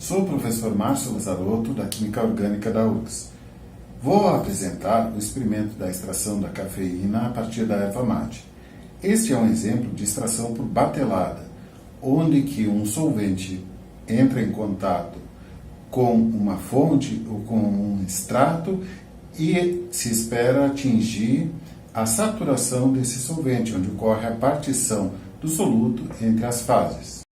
Sou o professor Márcio Lazarotto, da Química Orgânica da URGS. Vou apresentar o experimento da extração da cafeína a partir da erva mate. Este é um exemplo de extração por batelada, onde que um solvente entra em contato com uma fonte ou com um extrato e se espera atingir a saturação desse solvente, onde ocorre a partição do soluto entre as fases.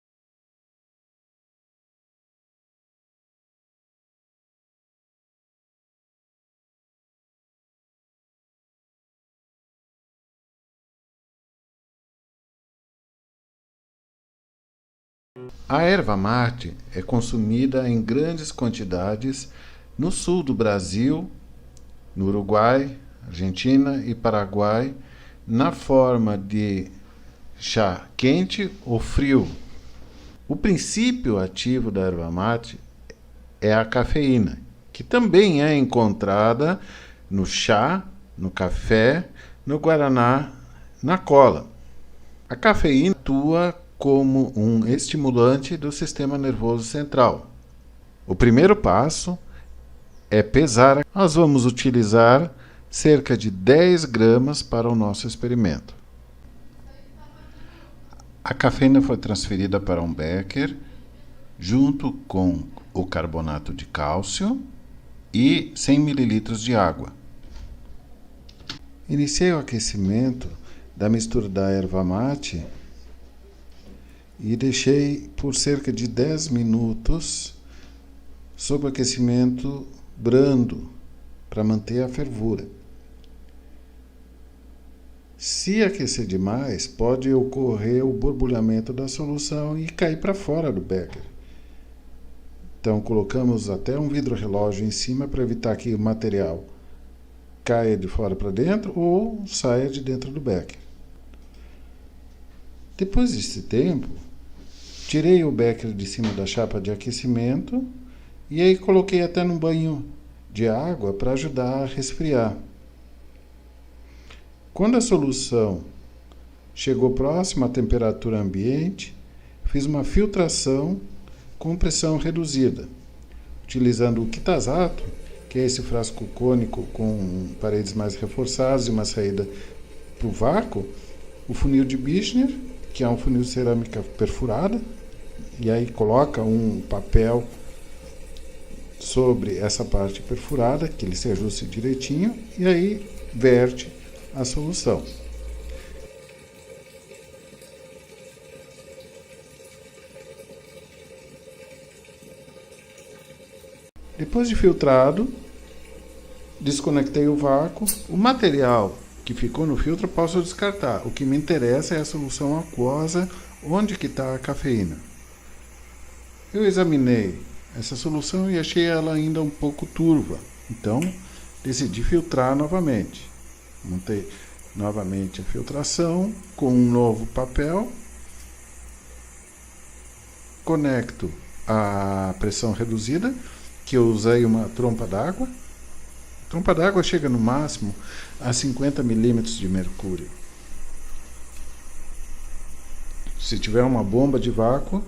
A erva mate é consumida em grandes quantidades no sul do Brasil, no Uruguai, Argentina e Paraguai, na forma de chá quente ou frio. O princípio ativo da erva mate é a cafeína, que também é encontrada no chá, no café, no guaraná, na cola. A cafeína atua como um estimulante do sistema nervoso central. O primeiro passo é pesar. Nós vamos utilizar cerca de 10 gramas para o nosso experimento. A cafeína foi transferida para um becker junto com o carbonato de cálcio e 100 ml de água. Iniciei o aquecimento da mistura da erva mate e deixei por cerca de 10 minutos sob aquecimento brando para manter a fervura. Se aquecer demais, pode ocorrer o borbulhamento da solução e cair para fora do becker. Então colocamos até um vidro relógio em cima para evitar que o material caia de fora para dentro ou saia de dentro do becker. Depois desse tempo, tirei o becker de cima da chapa de aquecimento e aí coloquei até num banho de água para ajudar a resfriar. Quando a solução chegou próxima à temperatura ambiente, fiz uma filtração com pressão reduzida, utilizando o quitazato, que é esse frasco cônico com paredes mais reforçadas e uma saída para o vácuo, o funil de Bichner, que é um funil de cerâmica perfurada, e aí coloca um papel sobre essa parte perfurada, que ele se ajuste direitinho, e aí verte a solução. Depois de filtrado, desconectei o vácuo. O material que ficou no filtro posso descartar. O que me interessa é a solução aquosa, onde que está a cafeína. Eu examinei essa solução e achei ela ainda um pouco turva. Então, decidi filtrar novamente. Montei novamente a filtração com um novo papel. Conecto a pressão reduzida, que eu usei uma trompa d'água. A trompa d'água chega no máximo a 50 milímetros de mercúrio. Se tiver uma bomba de vácuo,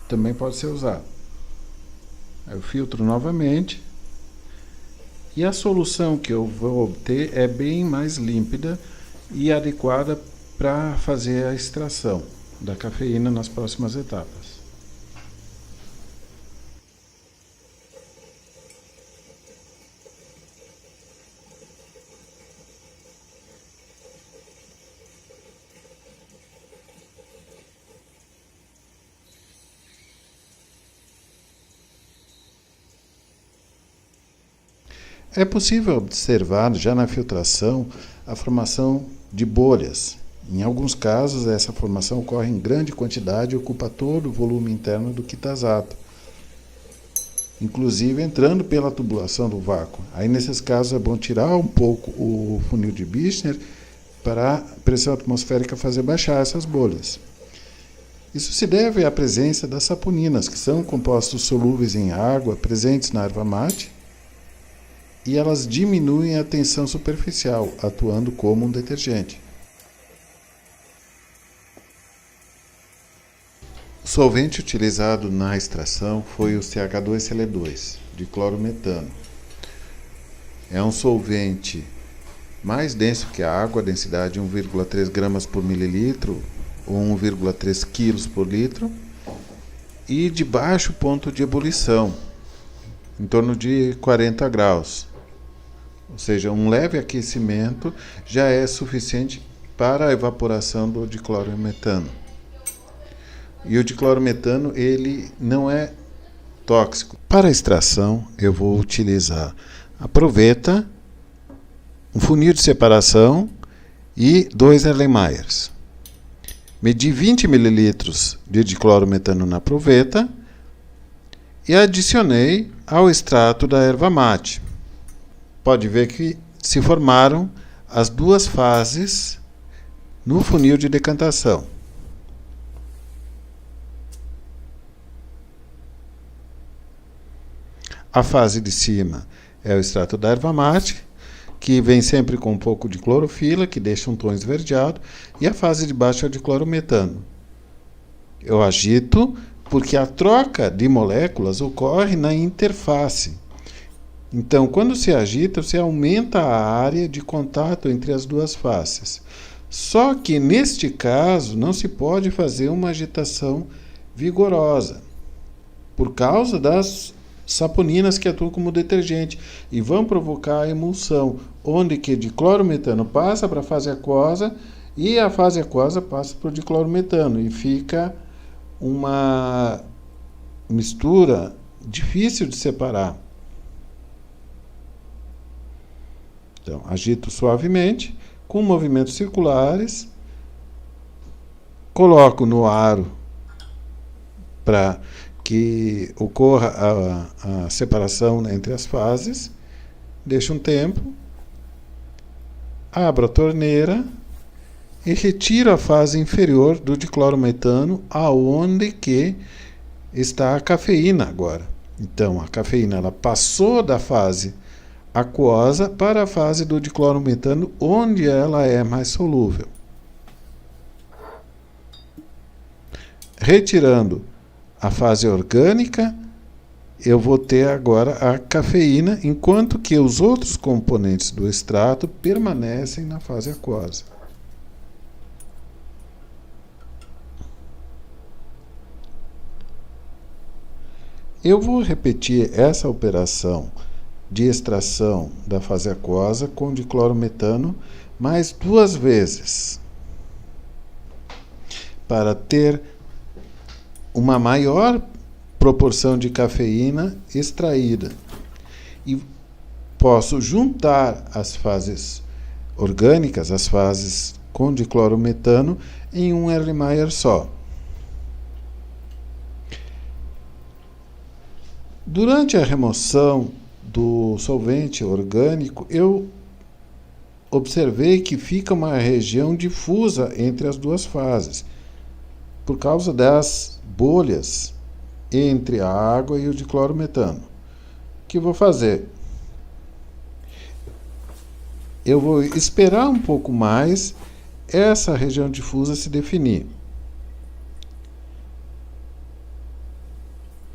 também pode ser usado. Eu filtro novamente e a solução que eu vou obter é bem mais límpida e adequada para fazer a extração da cafeína nas próximas etapas. É possível observar já na filtração a formação de bolhas. Em alguns casos, essa formação ocorre em grande quantidade e ocupa todo o volume interno do quitazato, inclusive entrando pela tubulação do vácuo. Aí, nesses casos, é bom tirar um pouco o funil de Bichner para a pressão atmosférica fazer baixar essas bolhas. Isso se deve à presença das saponinas, que são compostos solúveis em água presentes na erva mate, e elas diminuem a tensão superficial, atuando como um detergente. solvente utilizado na extração foi o CH2Cl2, de clorometano. É um solvente mais denso que a água, densidade 1,3 gramas por mililitro ou 1,3 quilos por litro, e de baixo ponto de ebulição, em torno de 40 graus. Ou seja, um leve aquecimento já é suficiente para a evaporação do diclorometano. E o diclorometano, ele não é tóxico. Para a extração, eu vou utilizar a proveta, um funil de separação e 2 Erlenmeyers. Medi 20 ml de diclorometano na proveta e adicionei ao extrato da erva mate. Pode ver que se formaram as duas fases no funil de decantação. A fase de cima é o extrato da erva mate, que vem sempre com um pouco de clorofila, que deixa um tom esverdeado, e a fase de baixo é o diclorometano. Eu agito porque a troca de moléculas ocorre na interface. Então, quando se agita, você aumenta a área de contato entre as duas faces. Só que, neste caso, não se pode fazer uma agitação vigorosa, por causa das saponinas que atuam como detergente e vão provocar a emulsão, onde que diclorometano passa para a fase aquosa e a fase aquosa passa para o diclorometano e fica uma mistura difícil de separar. Então, agito suavemente, com movimentos circulares, coloco no aro para que ocorra a separação entre as fases, deixo um tempo, abro a torneira e retiro a fase inferior do diclorometano, aonde que está a cafeína agora. Então, a cafeína ela passou da fase aquosa para a fase do diclorometano, onde ela é mais solúvel. Retirando a fase orgânica, eu vou ter agora a cafeína, enquanto que os outros componentes do extrato permanecem na fase aquosa. Eu vou repetir essa operação de extração da fase aquosa com diclorometano mais 2 vezes, para ter uma maior proporção de cafeína extraída. E posso juntar as fases orgânicas, as fases com diclorometano, em um Erlenmeyer só. Durante a remoção do solvente orgânico, eu observei que fica uma região difusa entre as duas fases, por causa das bolhas entre a água e o diclorometano. O que eu vou fazer? Eu vou esperar um pouco mais essa região difusa se definir.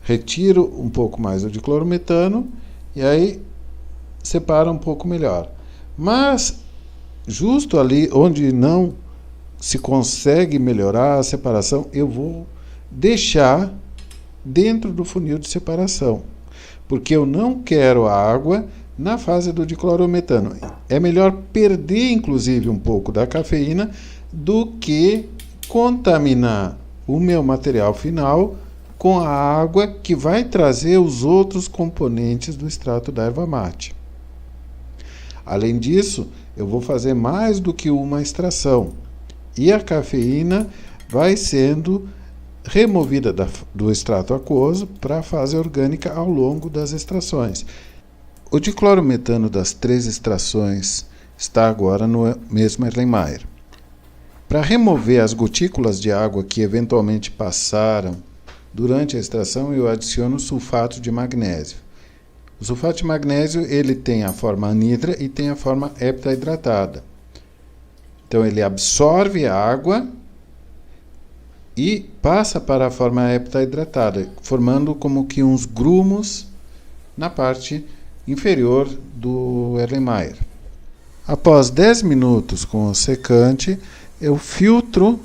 Retiro um pouco mais o diclorometano e aí separa um pouco melhor. Mas, justo ali onde não se consegue melhorar a separação, eu vou deixar dentro do funil de separação, porque eu não quero a água na fase do diclorometano. É melhor perder, inclusive, um pouco da cafeína do que contaminar o meu material final com a água que vai trazer os outros componentes do extrato da erva mate. Além disso, eu vou fazer mais do que uma extração, e a cafeína vai sendo removida do extrato aquoso para a fase orgânica ao longo das extrações. O diclorometano das 3 extrações está agora no mesmo Erlenmeyer. Para remover as gotículas de água que eventualmente passaram durante a extração, eu adiciono sulfato de magnésio. O sulfato de magnésio ele tem a forma anidra e tem a forma heptaidratada. Então ele absorve a água e passa para a forma heptaidratada, formando como que uns grumos na parte inferior do Erlenmeyer. Após 10 minutos com o secante, eu filtro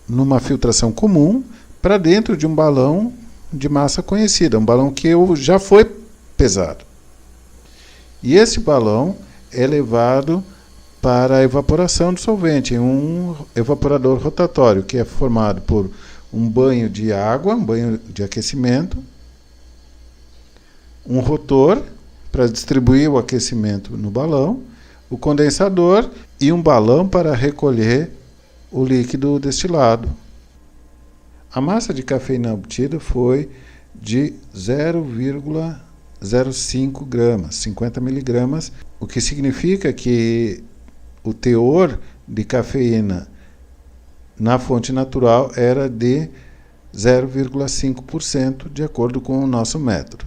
numa filtração comum para dentro de um balão de massa conhecida, um balão que já foi pesado. E esse balão é levado para a evaporação do solvente em um evaporador rotatório, que é formado por um banho de água, um banho de aquecimento, um rotor para distribuir o aquecimento no balão, o condensador e um balão para recolher o líquido destilado. A massa de cafeína obtida foi de 0,05 gramas, 50 miligramas, o que significa que o teor de cafeína na fonte natural era de 0,5%, de acordo com o nosso método.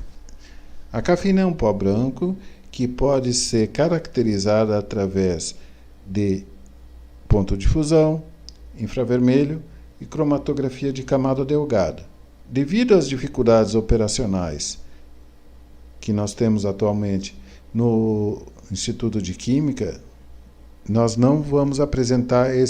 A cafeína é um pó branco que pode ser caracterizada através de ponto de fusão, infravermelho e cromatografia de camada delgada. Devido às dificuldades operacionais que nós temos atualmente no Instituto de Química, nós não vamos apresentar esse